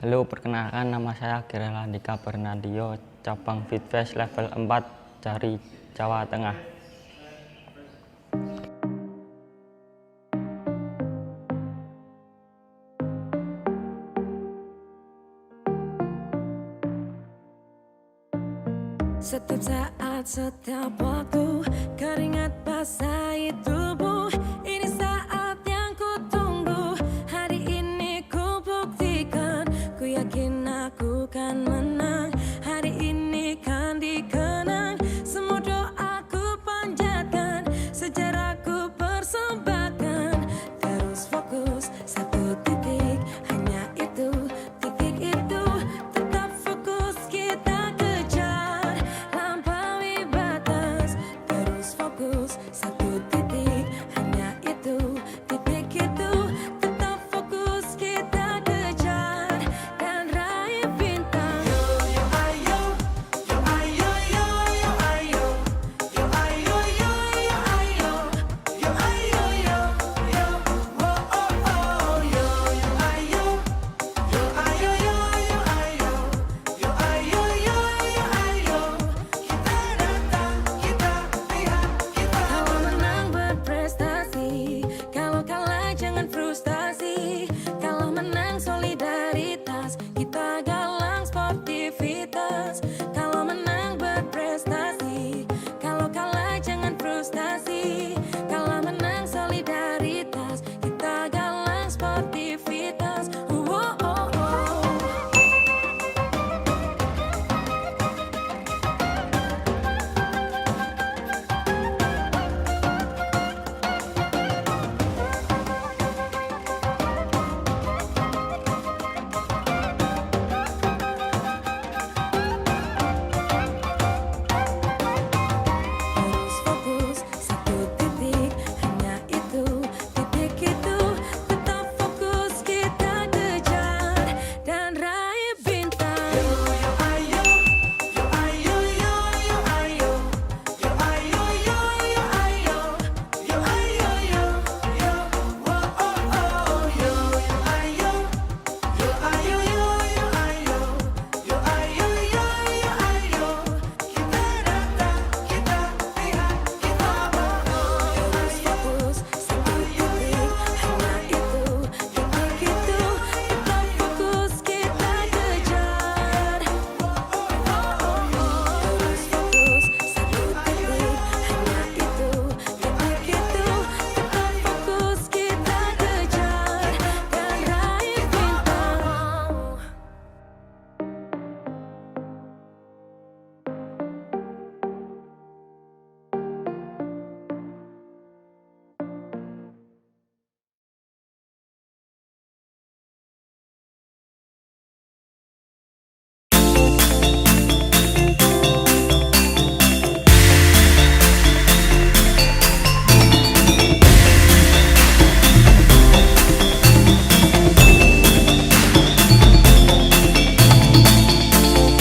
Halo, perkenalkan nama saya Gerel Andika Bernadio, cabang Fitfest level 4 dari Jawa Tengah. Setiap saat, setiap waktu, keringat basahi tubuh. Ini saat yang ku tunggu. Hari ini ku buktikan, ku yakin aku kan menang. Hari ini kan dikenang, semua doaku panjatkan, sejarahku persembahkan. Terus fokus, satu titik, hanya itu, titik itu. Tetap fokus, kita kejar, lampaui batas. Terus fokus, satu titik, hanya itu, titik itu. Tetap fokus, kita kejar, dan raih bintang. Yo yo ayo, yo ayo yo yo ayo, yo ayo yo yo ayo, yo ayo yo yo, oh oh oh. Yo yo ayo, yo ayo yo yo ayo, yo ayo yo yo ayo. Kita datang, kita lihat, kita. Kalau menang berprestasi, kalau kalah jangan frustasi. Kalau menang solidaritas, kita galang sportivitas. Kalau menang berprestasi, kalau kalah jangan frustasi. Kalau menang solidaritas, kita galang sportivitas. Oh, oh, oh. Terus fokus, satu titik, hanya itu, titik itu. Tetap fokus, kita kejar, dan raih bintang. Yo yo ayo, yo ayo yo yo ayo, yo ayo yo yo ayo, yo ayo yo yo, oh oh oh. Yo yo ayo, yo ayo yo yo ayo, yo ayo yo yo ayo. Kita datang, kita lihat, kita bawa. Terus fokus, satu titik, hanya itu, titik itu. Tetap fokus, kita kejar. Terus fokus, satu titik, hanya itu, titik itu. Tetap fokus, kita kejar, dan raih bintang.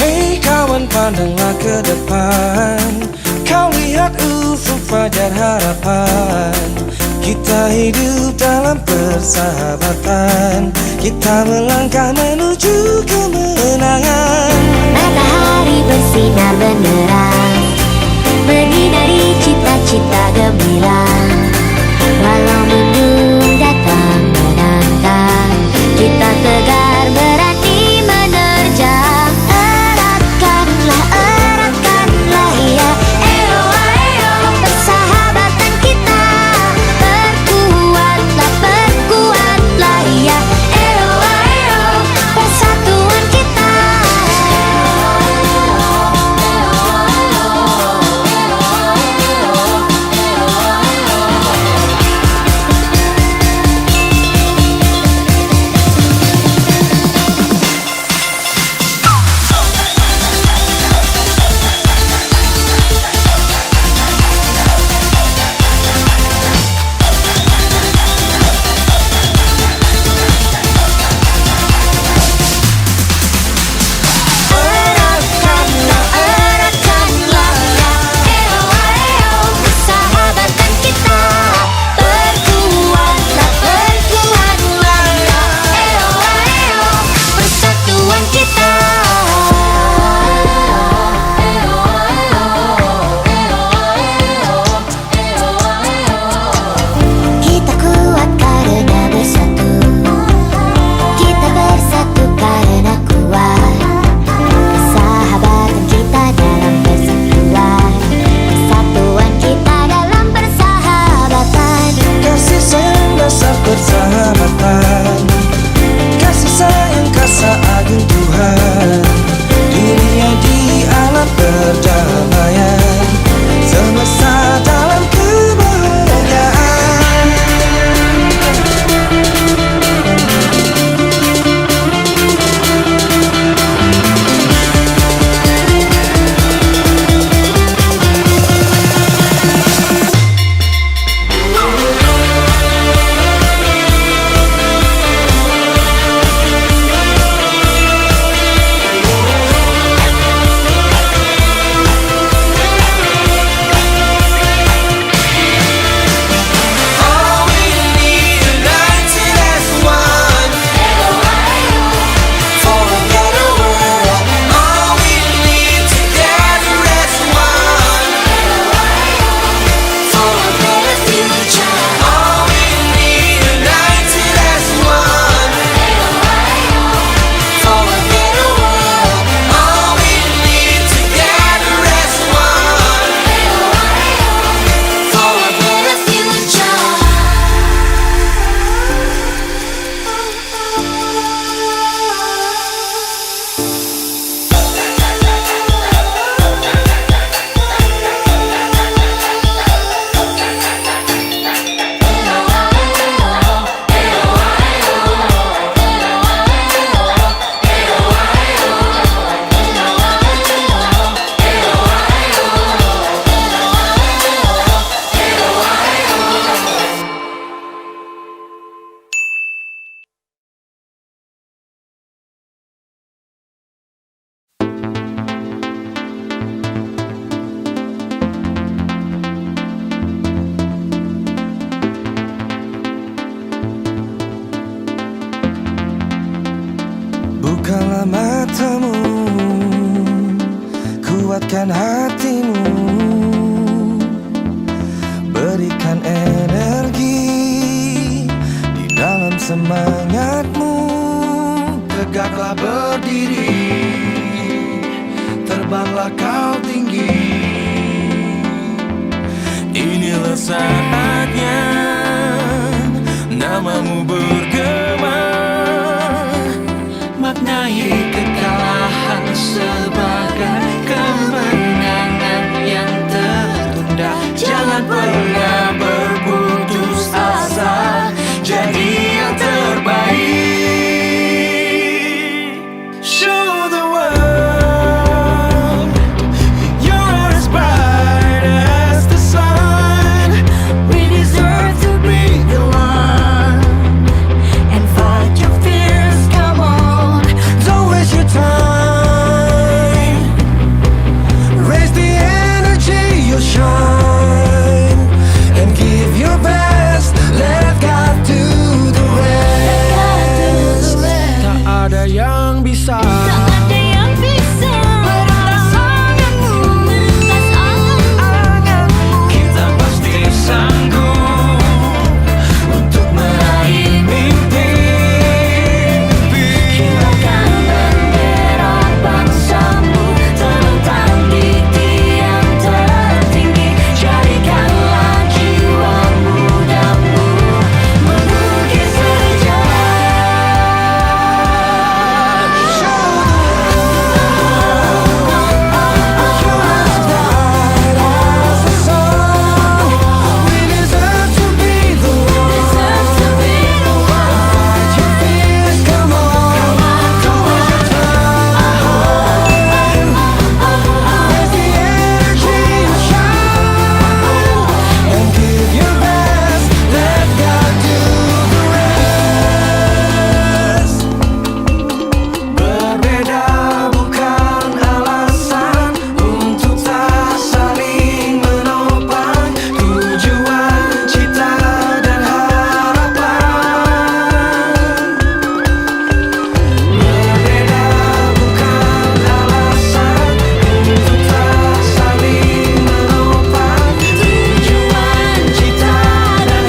Hei kawan, pandanglah ke depan. Kau lihat ufuk fajar harapan. Kita hidup dalam persahabatan. Kita melangkah menuju kemenangan. Matahari bersinar benderang, menyinari cita-cita gemilang. Walau mendung datang menantang, kita tegar berani menerjang. Eratkanlah ya, ayo ayo. Persahabatan kita, perkuatlah ya, ayo ayo. Bersatu Bukalah matamu, kuatkan hatimu, berikan energi di dalam semangatmu. Tegaklah berdiri, terbanglah kau tinggi. Inilah saatnya namamu bergema. Maknai kekalahan sebagai kemenangan yang tertunda. Jangan pernah berputus asa, jadi yang terbaik. Show the world you're as bright as the sun. We deserve to be the one and fight your fears. Come on, don't waste your time. Raise the energy, you'll shine and give your best. Let God do the rest. Tak ada yang bisa. Kita pasti sanggup untuk meraih mimpi. Kibarkan bendera bangsamu, terbentang di tiang tertinggi. Jadikanlah jiwa mudamu mengukir sejarah. We deserve to be the one. Fight your fears, come on. Don't waste your time. Raise the energy, shine and give your best. Let God do the rest. Berbeda bukan alasan untuk tak saling menopang tujuan, cita dan harapan. Berbeda bukan alasan untuk tak saling menopang tujuan, cita dan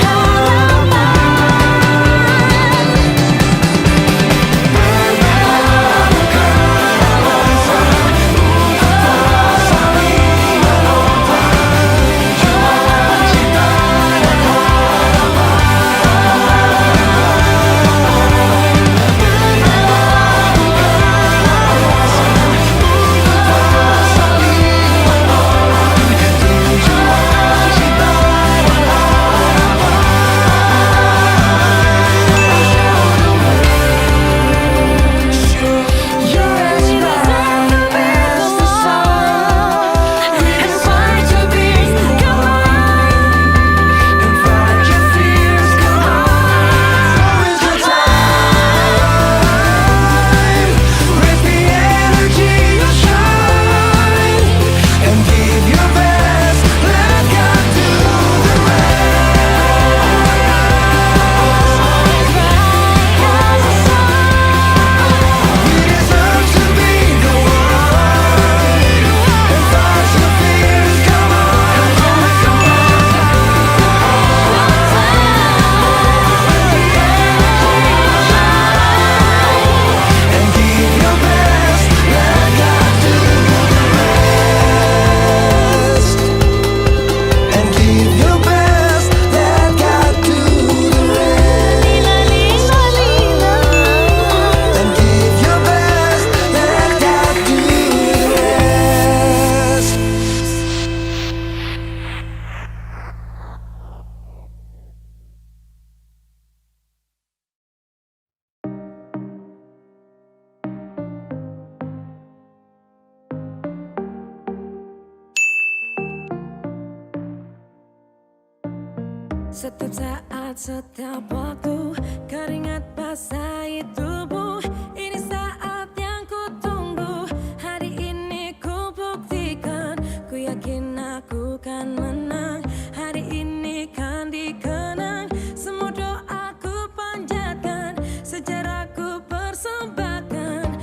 Setiap saat, setiap waktu, keringat basahi tubuh. Ini saat yang ku tunggu. Hari ini ku buktikan, ku yakin aku kan menang. Hari ini kan dikenang, semua doaku panjatkan, sejarahku persembahkan.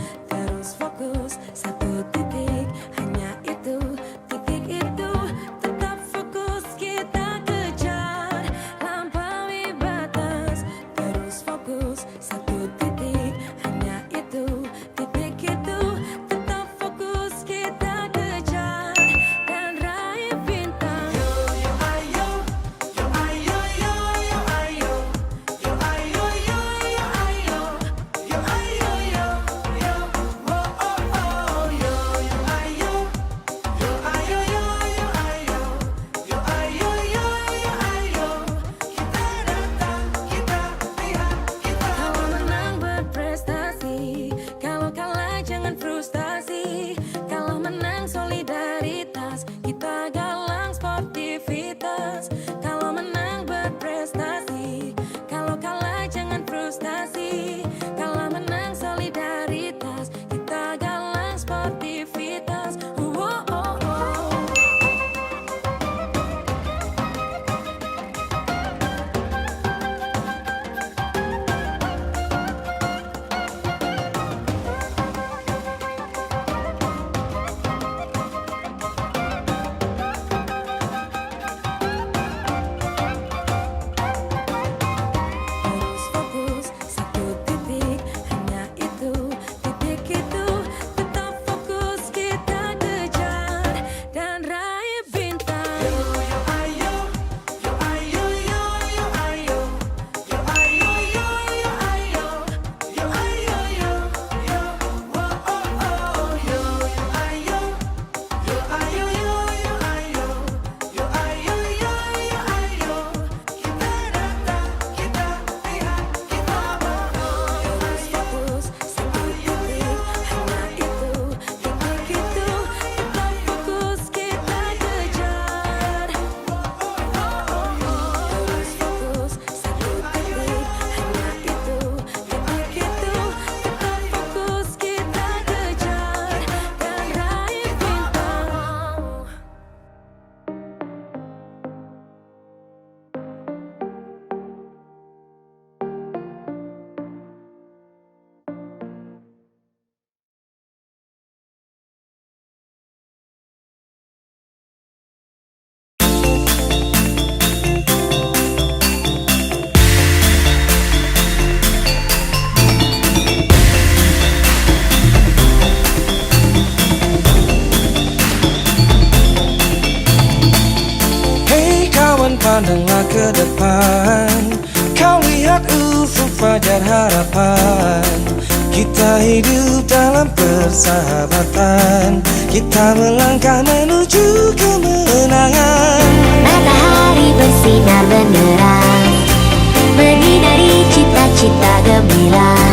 Pandanglah ke depan, kau lihat ufuk fajar harapan. Kita hidup dalam persahabatan, kita melangkah menuju kemenangan. Matahari bersinar benderang, menyinari cita-cita gembira.